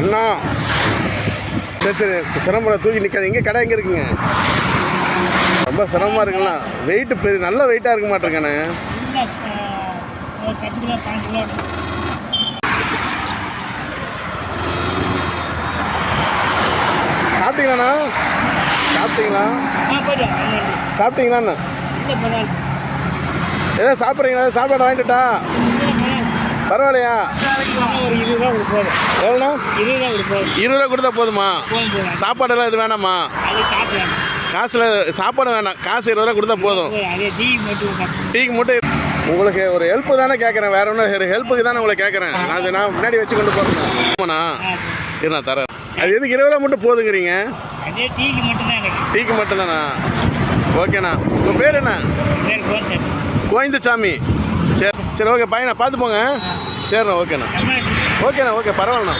அண்ணா சரி சிரமம் தூக்கி நிற்காது. எங்கே கடை எங்கே இருக்குங்க? ரொம்ப சிரமமாக இருக்குண்ணா. வெயிட்டு பெரிய நல்ல வெயிட்டாக இருக்க மாட்டேருக்கண்ணே. சாப்பிட்டீங்களாண்ணா? சாப்பிட்டீங்களாண்ணா? ஏதோ சாப்பிட்றீங்களா? சாப்பாடு வாங்கிட்டுட்டா பரவாயில்லையா? எவ்வளோண்ணா? 20 ரூபா கொடுத்தா போதுமா? சாப்பாடெல்லாம் இது வேணாமா? காசில் சாப்பாடு வேணாம், காசு 20 ரூபா கொடுத்தா போதும். டீக்கு மட்டும். உங்களுக்கு ஒரு ஹெல்ப்பு தானே கேட்குறேன், வேற ஒன்றும் ஹெல்ப்புக்கு தானே உங்களை கேட்குறேன். நான் முன்னாடி வச்சு கொண்டு போகிறேன். ஆமாண்ணா, இருண்ணா தரேன். அது எதுக்கு 20 ரூபா மட்டும் போதுங்கிறீங்க? டீக்கு மட்டும்தாண்ணா. ஓகேண்ணா. உங்கள் பேர் என்ன? கோவிந்தசாமி. சரி சரி, ஓகே பையனா பார்த்து போங்க. சரிண்ணா, ஓகேண்ணா. ஓகேண்ணா, ஓகே பரவாயில்லண்ணா.